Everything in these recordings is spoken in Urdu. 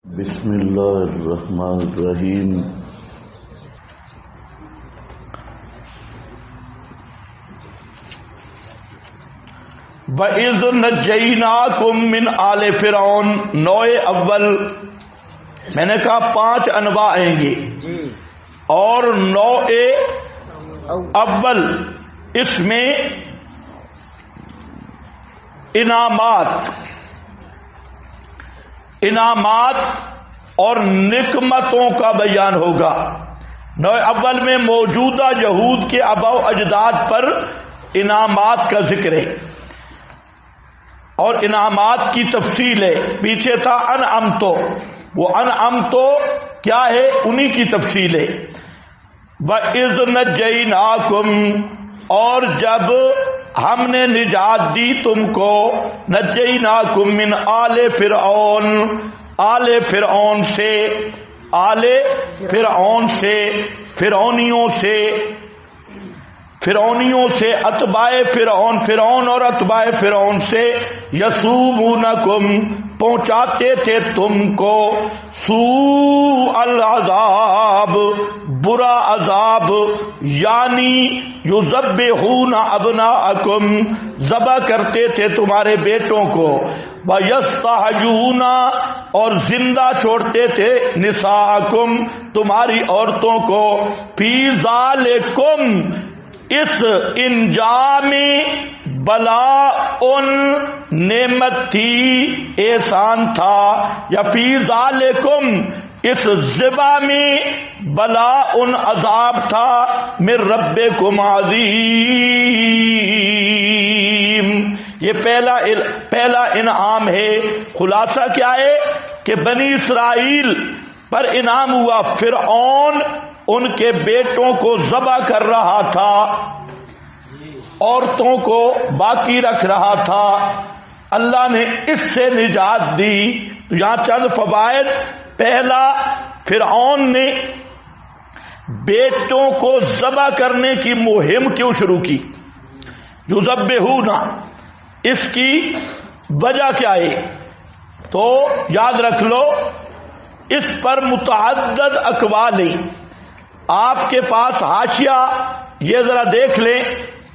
بسم اللہ الرحمن الرحیم۔ وَإِذْ نَجَّيْنَاكُمْ مِنْ آلِ فِرْعَوْنَ، نوع اول میں نے کہا 5 انواع آئیں گے، اور نوع اول اس میں انعامات اور نکمتوں کا بیان ہوگا۔ نوع اول میں موجودہ یہود کے آباء و اجداد پر انعامات کا ذکر ہے اور انعامات کی تفصیل ہے۔ پیچھے تھا انعمتو، وہ انعمتو کیا ہے انہی کی تفصیل ہے۔ وَإِذْ نَجَّيْنَاكُمْ، اور جب ہم نے نجات دی تم کو، نجیناکم من آل فرعون، آل فرعون سے، آل فرعون سے، فرعونیوں سے، اتباع فرعون، فرعون اور اتباع فرعون سے، یسومونکم، پہنچاتے تھے تم کو، سوء العذاب، برا عذاب، یعنی یذبحون ابناءکم، ذبح کرتے تھے تمہارے بیٹوں کو، ویستحیون، اور زندہ چھوڑتے تھے، نساءکم، تمہاری عورتوں کو، فی ذالکم، اس انجام بلا ان نعمت تھی، احسان تھا، یا فی ذالکم، اس ذبح میں بلا ان عذاب تھا، من ربکم عظیم، یہ پہلا انعام ہے۔ خلاصہ کیا ہے کہ بنی اسرائیل پر انعام ہوا، فرعون ان کے بیٹوں کو ذبح کر رہا تھا، عورتوں کو باقی رکھ رہا تھا، اللہ نے اس سے نجات دی۔ یہاں چند فوائد۔ پہلا، فرعون نے بیٹوں کو ذبح کرنے کی مہم کیوں شروع کی؟ یذبحون، اس کی وجہ کیا ہے؟ تو یاد رکھ لو، اس پر متعدد اقوال ہیں۔ آپ کے پاس حاشیہ یہ ذرا دیکھ لیں،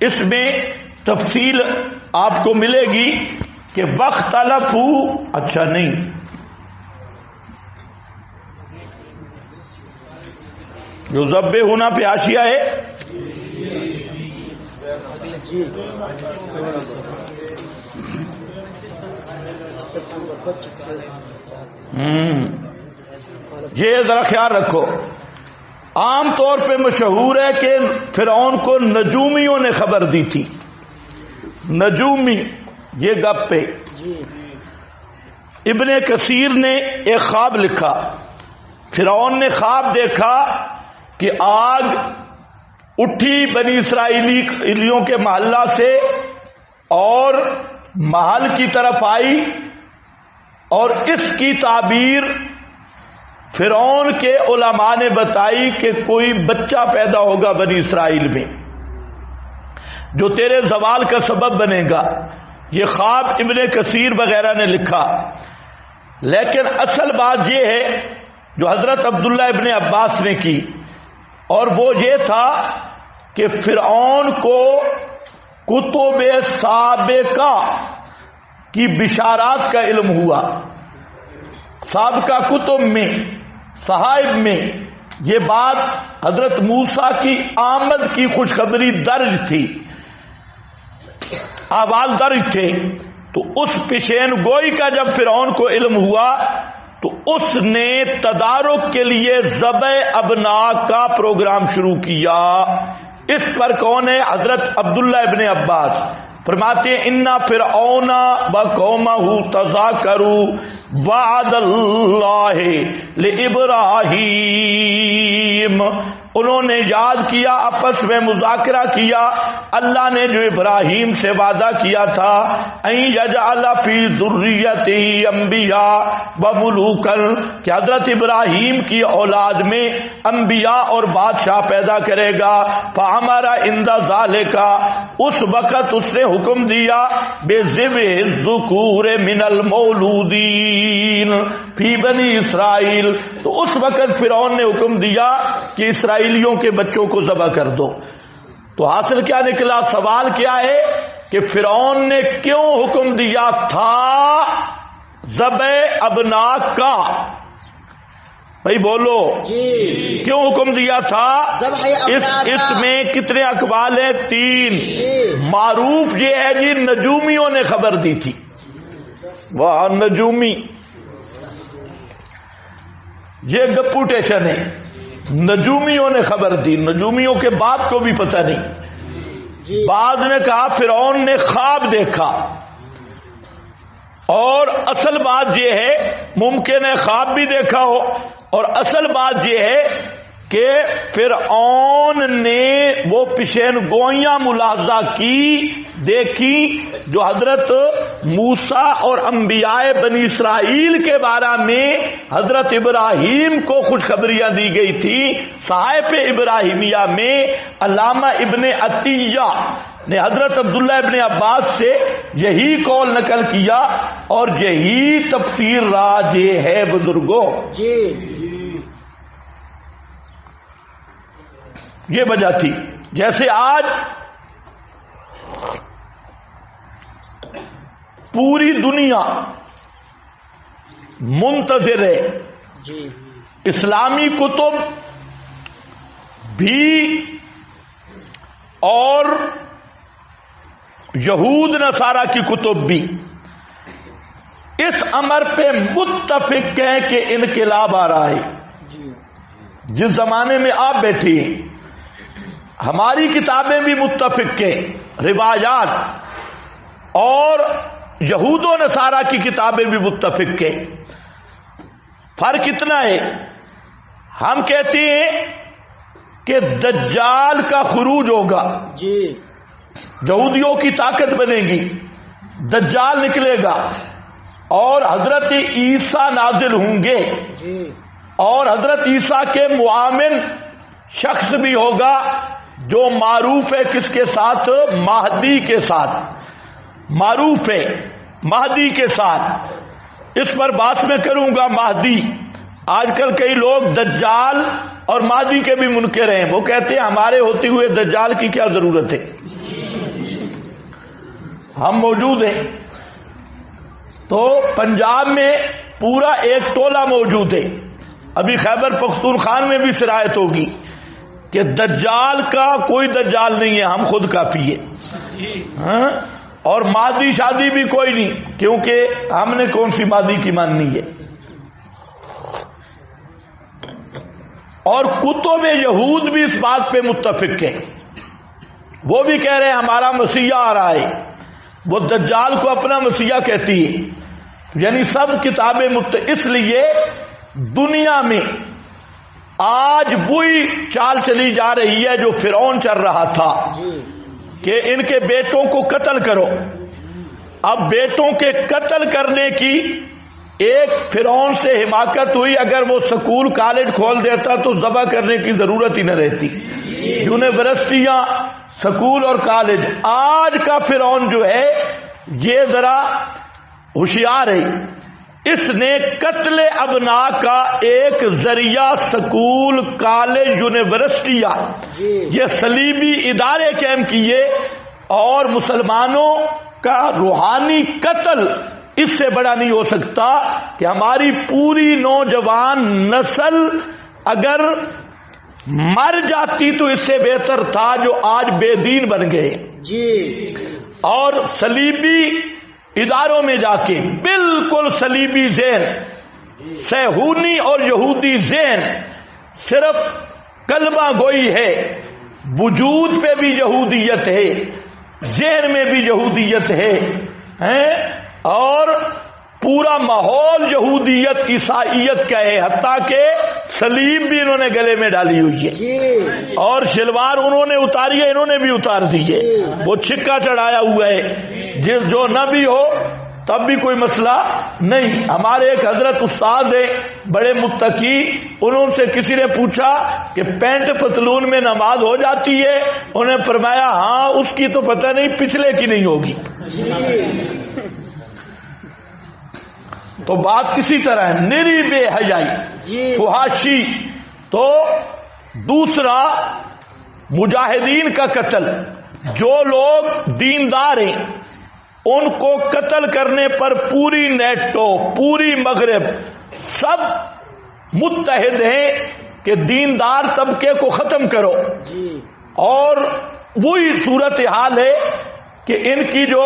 اس میں تفصیل آپ کو ملے گی کہ وَاخْتَلَفُوا، اچھا نہیں، یذبحون پہ حاشیہ ہے، یہ ذرا خیال رکھو۔ عام طور پہ مشہور ہے کہ فرعون کو نجومیوں نے خبر دی تھی، نجومی، یہ گپ پہ۔ ابن کثیر نے ایک خواب لکھا، فرعون نے خواب دیکھا کہ آگ اٹھی بنی اسرائیلیوں کے محلہ سے اور محل کی طرف آئی، اور اس کی تعبیر فرعون کے علماء نے بتائی کہ کوئی بچہ پیدا ہوگا بنی اسرائیل میں جو تیرے زوال کا سبب بنے گا۔ یہ خواب ابن کثیر وغیرہ نے لکھا، لیکن اصل بات یہ ہے جو حضرت عبداللہ ابن عباس نے کی، اور وہ یہ تھا کہ فرعون کو کتب سابقہ کی بشارات کا علم ہوا، سابقہ کتب میں، صحائف میں یہ بات حضرت موسیٰ کی آمد کی خوشخبری درج تھی، احوال درج تھے۔ تو اس پیشین گوئی کا جب فرعون کو علم ہوا تو اس نے تدارک کے لیے ذبح ابناء کا پروگرام شروع کیا۔ اس پر کون ہے؟ حضرت عبداللہ ابن عباس فرماتے ہیں، اِنَّ فِرْعَوْنَ وَقَوْمَهُ تَذَاكَرُوا وَعْدَ اللَّهِ لِإِبْرَاهِيمَ، انہوں نے یاد کیا، آپس میں مذاکرہ کیا، اللہ نے جو ابراہیم سے وعدہ کیا تھا ان یجعل فی ذریتہ انبیاء وملوکا، کہ حضرت ابراہیم کی اولاد میں انبیاء اور بادشاہ پیدا کرے گا، فامر عند ذالک، اس وقت اس نے حکم دیا بذبح الذکور من المولودین فی بنی اسرائیل، تو اس وقت فرعون نے حکم دیا کہ اسرائیلیوں کے بچوں کو ذبح کر دو۔ تو حاصل کیا نکلا؟ سوال کیا ہے کہ فرعون نے کیوں حکم دیا تھا ذبح ابناء کا؟ بھائی بولو جی، کیوں حکم دیا تھا؟ ذبح اس میں کتنے اقوال ہیں؟ 3۔ جی، معروف یہ ہے جی نجومیوں نے خبر دی تھی، وہ نجومی، یہ گپوٹیشن ہے، نجومیوں نے خبر دی، نجومیوں کے باپ کو بھی پتہ نہیں۔ جی، بعد نے کہا فرعون نے خواب دیکھا، اور اصل بات یہ ہے ممکن ہے خواب بھی دیکھا ہو، اور اصل بات یہ ہے کہ فرعون نے وہ پیشین گوئیاں ملاحظہ کی، دیکھی، جو حضرت موسیٰ اور انبیاء بنی اسرائیل کے بارے میں حضرت ابراہیم کو خوشخبریاں دی گئی تھی۔ صحائف ابراہیمیہ میں علامہ ابن عطیہ نے حضرت عبداللہ ابن عباس سے یہی قول نقل کیا، اور یہی تفسیر راجح ہے بزرگوں۔ جی، یہ وجہ تھی، جیسے آج پوری دنیا منتظر ہے جی، اسلامی کتب بھی اور یہود نصارہ کی کتب بھی اس امر پہ متفق ہیں کہ انقلاب آ رہا ہے۔ جی، جس زمانے میں آپ بیٹھی ہیں ہماری کتابیں بھی متفق ہیں، روایات اور یہود و نصارہ کی کتابیں بھی متفق ہیں۔ فرق اتنا ہے، ہم کہتے ہیں کہ دجال کا خروج ہوگا، جی، یہودیوں کی طاقت بنے گی، دجال نکلے گا، اور حضرت عیسیٰ نازل ہوں گے، جی، اور حضرت عیسیٰ کے معاون شخص بھی ہوگا جو معروف ہے کس کے ساتھ؟ مہدی کے ساتھ، معروف ہے مہدی کے ساتھ۔ اس پر بات میں کروں گا مہدی۔ آج کل کئی لوگ دجال اور مہدی کے بھی منکر ہیں، وہ کہتے ہیں ہمارے ہوتے ہوئے دجال کی کیا ضرورت ہے، ہم موجود ہیں۔ تو پنجاب میں پورا ایک ٹولہ موجود ہے، ابھی خیبر پختونخوا میں بھی سرایت ہوگی کہ دجال کا کوئی دجال نہیں ہے، ہم خود کافی ہے، ہاں؟ اور مادی شادی بھی کوئی نہیں، کیونکہ ہم نے کون سی مادی کی ماننی ہے۔ اور کتب یہود بھی اس بات پہ متفق ہیں، وہ بھی کہہ رہے ہیں ہمارا مسیح آ رہا ہے، وہ دجال کو اپنا مسیح کہتی ہے، یعنی سب کتابیں اس لیے دنیا میں آج وہی چال چلی جا رہی ہے جو فرعون چل رہا تھا کہ ان کے بیٹوں کو قتل کرو۔ اب بیٹوں کے قتل کرنے کی ایک فرعون سے حماقت ہوئی، اگر وہ سکول کالج کھول دیتا تو ذبح کرنے کی ضرورت ہی نہ رہتی، یونیورسٹیاں، سکول اور کالج۔ آج کا فرعون جو ہے یہ ذرا ہوشیار ہے، اس نے قتل ابناء کا ایک ذریعہ سکول، کالج، یونیورسٹیاں، یہ صلیبی ادارے قائم کیے، اور مسلمانوں کا روحانی قتل اس سے بڑا نہیں ہو سکتا کہ ہماری پوری نوجوان نسل اگر مر جاتی تو اس سے بہتر تھا جو آج بے دین بن گئے جی، اور صلیبی اداروں میں جا کے بالکل صلیبی ذہن، صہیونی اور یہودی ذہن، صرف کلمہ گوئی ہے، وجود پہ بھی یہودیت ہے، ذہن میں بھی یہودیت ہے، اور پورا ماحول یہودیت عیسائیت کا ہے، حتیٰ کہ سلیب بھی انہوں نے گلے میں ڈالی ہوئی ہے جی اور شلوار انہوں نے اتاری ہے، انہوں نے بھی اتار دی ہے، وہ چھکا چڑھایا ہوا ہے، جو نہ بھی ہو تب بھی کوئی مسئلہ نہیں۔ ہمارے ایک حضرت استاد ہیں بڑے متقی، انہوں سے کسی نے پوچھا کہ پینٹ پتلون میں نماز ہو جاتی ہے؟ انہوں نے فرمایا ہاں، اس کی تو پتہ نہیں پچھلے کی نہیں ہوگی۔ تو بات کسی طرح ہے، نری بے حیائی، فحاشی۔ تو دوسرا مجاہدین کا قتل، جو لوگ دیندار ہیں ان کو قتل کرنے پر پوری نیٹو، پوری مغرب سب متحد ہیں کہ دیندار طبقے کو ختم کرو، اور وہی صورتحال ہے کہ ان کی جو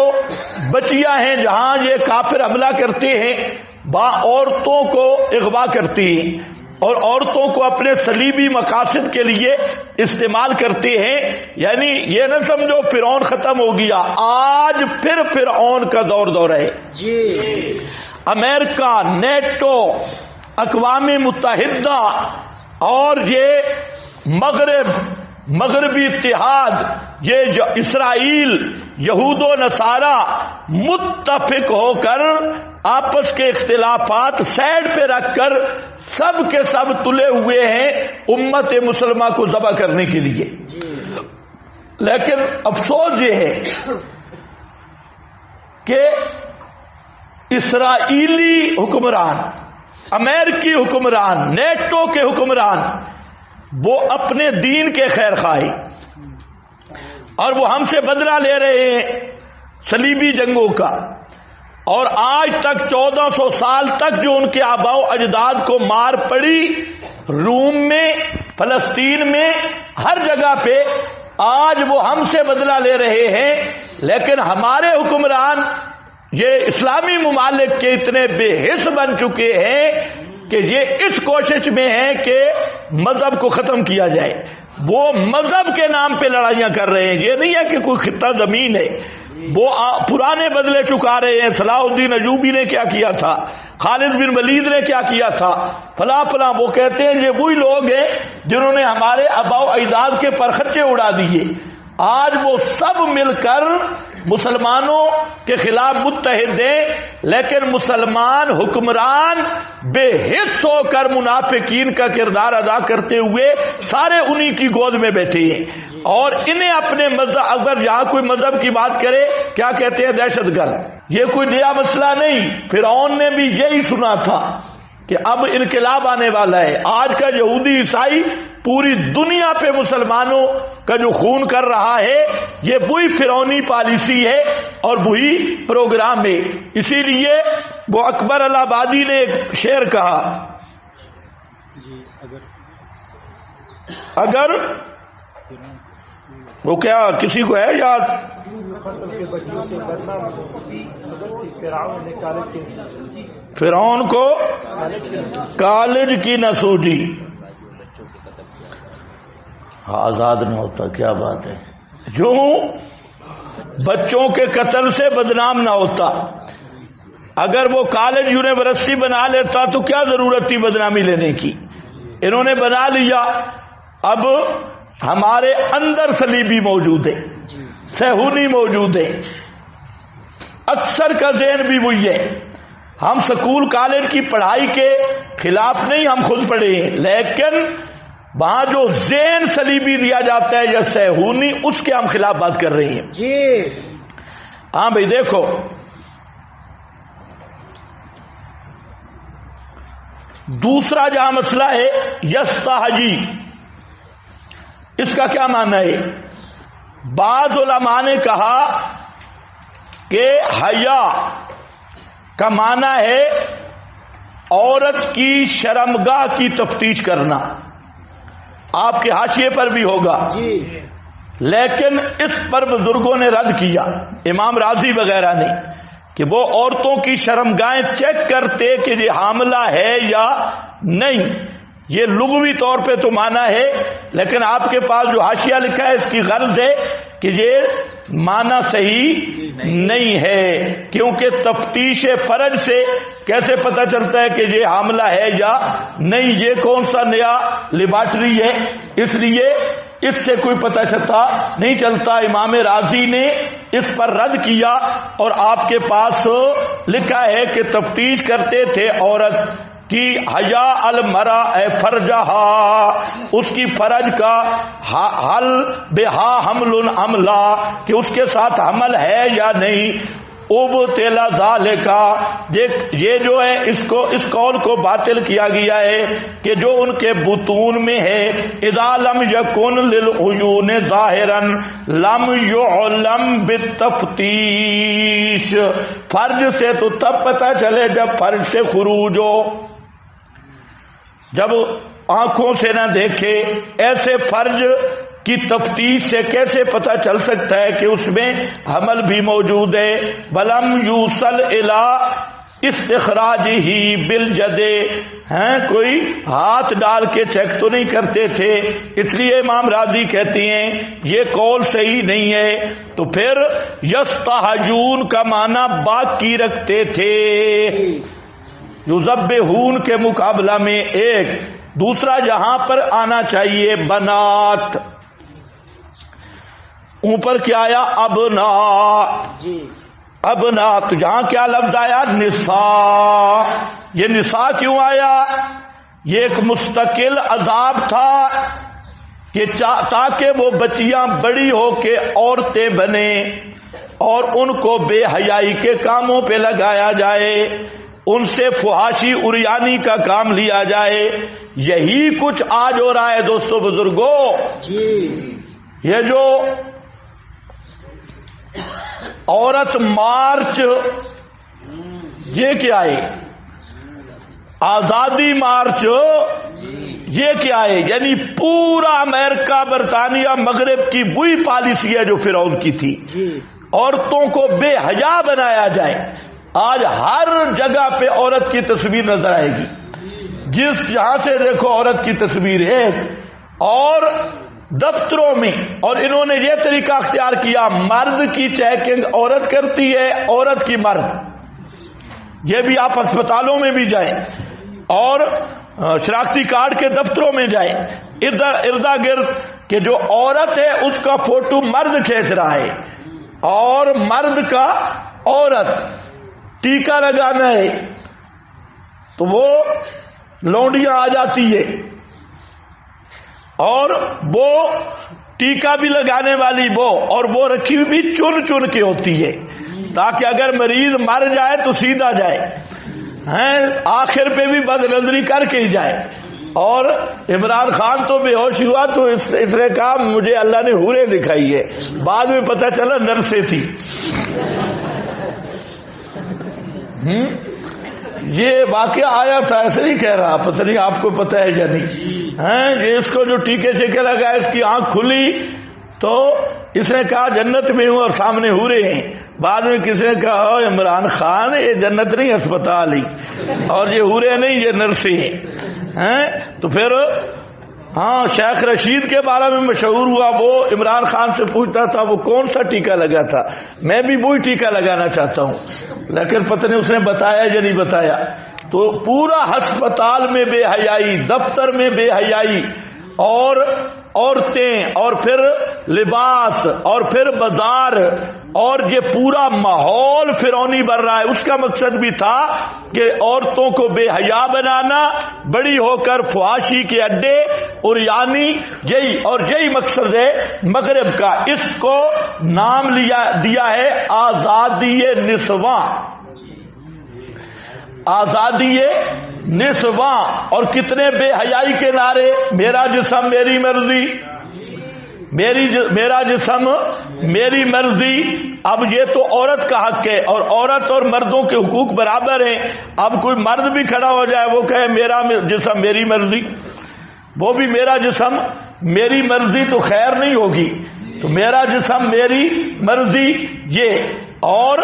بچیاں ہیں جہاں یہ کافر حملہ کرتے ہیں عورتوں کو اغوا کرتی ہیں اور عورتوں کو اپنے صلیبی مقاصد کے لیے استعمال کرتے ہیں۔ یعنی یہ نہ سمجھو فرعون ختم ہو گیا، آج پھر فرعون کا دور ہے۔ امریکہ، نیٹو، اقوام متحدہ اور یہ مغربی اتحاد، یہ اسرائیل، یہود و نصارہ متفق ہو کر آپس کے اختلافات سائڈ پہ رکھ کر سب کے سب تلے ہوئے ہیں امت مسلمہ کو ذبح کرنے کے لیے۔ لیکن افسوس یہ ہے کہ اسرائیلی حکمران، امریکی حکمران، نیٹو کے حکمران، وہ اپنے دین کے خیر خواہ اور وہ ہم سے بدلہ لے رہے ہیں صلیبی جنگوں کا، اور آج تک 1400 سال تک جو ان کے آباء و اجداد کو مار پڑی، روم میں، فلسطین میں، ہر جگہ پہ آج وہ ہم سے بدلہ لے رہے ہیں۔ لیکن ہمارے حکمران یہ اسلامی ممالک کے اتنے بے حس بن چکے ہیں کہ یہ اس کوشش میں ہیں کہ مذہب کو ختم کیا جائے، وہ مذہب کے نام پہ لڑائیاں کر رہے ہیں۔ یہ نہیں ہے کہ کوئی خطہ زمین ہے، وہ پرانے بدلے چکا رہے ہیں۔ صلاح الدین ایوبی نے کیا کیا تھا، خالد بن ولید نے کیا کیا تھا، فلاں فلاں۔ وہ کہتے ہیں یہ وہی لوگ ہیں جنہوں نے ہمارے آباء و اجداد کے پرخچے اڑا دیے۔ آج وہ سب مل کر مسلمانوں کے خلاف متحد ہیں، لیکن مسلمان حکمران بے حس ہو کر منافقین کا کردار ادا کرتے ہوئے سارے انہی کی گود میں بیٹھے ہیں، اور انہیں اپنے مذہب، اگر یہاں کوئی مذہب کی بات کرے کیا کہتے ہیں؟ دہشت گرد۔ یہ کوئی نیا مسئلہ نہیں، فرعون نے بھی یہی سنا تھا کہ اب انقلاب آنے والا ہے۔ آج کا یہودی عیسائی پوری دنیا پہ مسلمانوں کا جو خون کر رہا ہے، یہ وہی فرعونی پالیسی ہے اور وہی پروگرام ہے۔ اسی لیے وہ اکبر الہآبادی نے ایک شعر کہا، اگر وہ کیا کسی کو ہے یاد؟ فرعون کو کالج کی نہ سوٹی، آزاد نہ ہوتا۔ کیا بات ہے، جو بچوں کے قتل سے بدنام نہ ہوتا۔ اگر وہ کالج یونیورسٹی بنا لیتا تو کیا ضرورت تھی بدنامی لینے کی؟ انہوں نے بنا لیا۔ اب ہمارے اندر صلیبی موجود ہے، صہیونی موجود ہے، اکثر کا ذہن بھی وہی ہے۔ ہم سکول کالج کی پڑھائی کے خلاف نہیں، ہم خود پڑھے ہیں، لیکن وہاں جو ذہن صلیبی دیا جاتا ہے یا صہیونی، اس کے ہم خلاف بات کر رہے ہیں۔ جی ہاں بھائی دیکھو، دوسرا جہاں مسئلہ ہے یستحجی، اس کا کیا معنی ہے؟ بعض علماء نے کہا کہ حیا کا معنی ہے عورت کی شرمگاہ کی تفتیش کرنا، آپ کے حاشیے پر بھی ہوگا، لیکن اس پر بزرگوں نے رد کیا، امام راضی وغیرہ نے، کہ وہ عورتوں کی شرمگاہیں چیک کرتے کہ یہ حاملہ ہے یا نہیں۔ یہ لغوی طور پہ تو معنی ہے، لیکن آپ کے پاس جو حاشیہ لکھا ہے اس کی غرض ہے کہ یہ معنی صحیح نہیں ہے، کیونکہ تفتیش فرج سے کیسے پتہ چلتا ہے کہ یہ حاملہ ہے یا نہیں؟ یہ کون سا نیا لیبارٹری ہے، اس لیے اس سے کوئی پتہ چلتا نہیں چلتا۔ امام رازی نے اس پر رد کیا اور آپ کے پاس لکھا ہے کہ تفتیش کرتے تھے عورت کی حیا المرا فرجہا، اس کی فرج کا حل بہا حمل املا، کہ اس کے ساتھ حمل ہے یا نہیں۔ ابتلا ذالکا، یہ جو ہے اس قول کو باطل کیا گیا ہے کہ جو ان کے بطون میں ہے، اذا لم یکن للعیون ظاہرا لم یعلم بالتفتیش، فرج سے تو تب پتہ چلے جب فرج سے خروج ہو، جب آنکھوں سے نہ دیکھے۔ ایسے فرج کی تفتیش سے کیسے پتہ چل سکتا ہے کہ اس میں حمل بھی موجود ہے؟ بلم یوصل الی استخراجہ بالجد، کوئی ہاتھ ڈال کے چیک تو نہیں کرتے تھے، اس لیے امام راضی کہتے ہیں یہ قول صحیح نہیں ہے۔ تو پھر یستحجون کا معنی باقی رکھتے تھے، یذبحون کے مقابلہ میں ایک دوسرا جہاں پر آنا چاہیے بنات، اوپر کیا آیا ابنا، ابنا، تو جہاں کیا لفظ آیا نساء، یہ نساء کیوں آیا؟ یہ ایک مستقل عذاب تھا کہ تاکہ وہ بچیاں بڑی ہو کے عورتیں بنے اور ان کو بے حیائی کے کاموں پہ لگایا جائے، ان سے فحاشی اریانی کا کام لیا جائے۔ یہی کچھ آج ہو رہا ہے دوستو بزرگوں۔ یہ جو عورت مارچ یہ کیا ہے؟ آزادی مارچ یہ کیا ہے؟ یعنی پورا امریکہ برطانیہ مغرب کی وہی پالیسی ہے جو فرعون کی تھی، عورتوں کو بے حیا بنایا جائے۔ آج ہر جگہ پہ عورت کی تصویر نظر آئے گی، جس جہاں سے دیکھو عورت کی تصویر ہے، اور دفتروں میں۔ اور انہوں نے یہ طریقہ اختیار کیا، مرد کی چیکنگ عورت کرتی ہے، عورت کی مرد۔ یہ بھی آپ اسپتالوں میں بھی جائیں اور شناختی کارڈ کے دفتروں میں جائیں، اردا گرد کہ جو عورت ہے اس کا فوٹو مرد کھینچ رہا ہے، اور مرد کا عورت ٹیکہ لگانا ہے تو وہ لونڈیاں آ جاتی ہے، اور وہ ٹیکہ بھی لگانے والی وہ، اور وہ رکھی ہوئی بھی چن چن کے ہوتی ہے تاکہ اگر مریض مر جائے تو سیدھا جائے، آخر پہ بھی بد نظری کر کے ہی جائے۔ اور عمران خان تو بے ہوش ہوا تو اس نے کہا مجھے اللہ نے حوریں دکھائی ہے، بعد میں پتہ چلا نرسیں تھی۔ یہ واقعہ آیا تھا، ایسے نہیں کہہ رہا، پتہ نہیں آپ کو پتہ ہے یا نہیں۔ یہ اس کو جو ٹیکے شیکے لگا اس کی آنکھ کھلی تو اس نے کہا جنت میں ہوں اور سامنے حوریں ہیں۔ بعد میں کسی نے کہا عمران خان یہ جنت نہیں ہسپتال ہی، اور یہ حوریں نہیں یہ نرسیں ہیں۔ تو پھر شیخ رشید کے بارے میں مشہور ہوا، وہ عمران خان سے پوچھتا تھا وہ کون سا ٹیکہ لگا تھا، میں بھی وہی ٹیکہ لگانا چاہتا ہوں، لیکن پتہ نہیں اس نے بتایا یا نہیں بتایا۔ تو پورا ہسپتال میں بے حیائی، دفتر میں بے حیائی، اور عورتیں، اور پھر لباس، اور پھر بازار، اور یہ پورا ماحول فرعونی بن رہا ہے۔ اس کا مقصد بھی تھا کہ عورتوں کو بے حیا بنانا، بڑی ہو کر فحاشی کے اڈے، اور یعنی یہی مقصد ہے مغرب کا۔ اس کو نام دیا ہے آزادی نسواں، آزادی نسواں۔ اور کتنے بے حیائی کے نعرے، میرا جسم میری مرضی، میرا جسم میری مرضی۔ اب یہ تو عورت کا حق ہے، اور عورت اور مردوں کے حقوق برابر ہیں۔ اب کوئی مرد بھی کھڑا ہو جائے وہ کہے میرا جسم میری مرضی، وہ بھی میرا جسم میری مرضی، تو خیر نہیں ہوگی۔ تو میرا جسم میری مرضی، یہ اور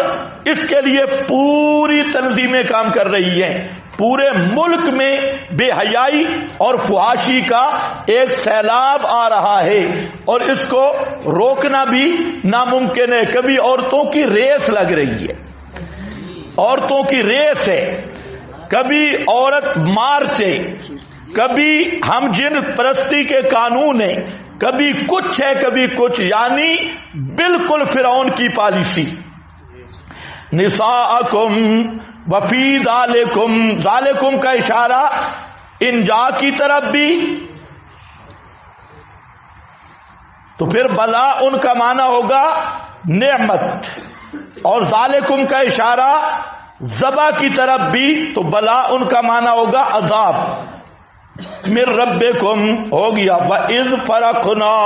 اس کے لیے پوری تنظیمیں کام کر رہی ہیں. پورے ملک میں بے حیائی اور فحاشی کا ایک سیلاب آ رہا ہے اور اس کو روکنا بھی ناممکن ہے. کبھی عورتوں کی ریس لگ رہی ہے، عورتوں کی ریس ہے، کبھی عورت مارچ ہے، کبھی ہم جن پرستی کے قانون ہیں، کبھی کچھ ہے کبھی کچھ، یعنی بالکل فرعون کی پالیسی. نساءکم وفی ذالکم، ذالکم کا اشارہ انجا کی طرف بھی، تو پھر بلا ان کا معنی ہوگا نعمت، اور ذالکم کا اشارہ ذبح کی طرف بھی، تو بلا ان کا معنی ہوگا عذاب. من ربکم ہو گیا. وَإِذْ فَرَقْنَا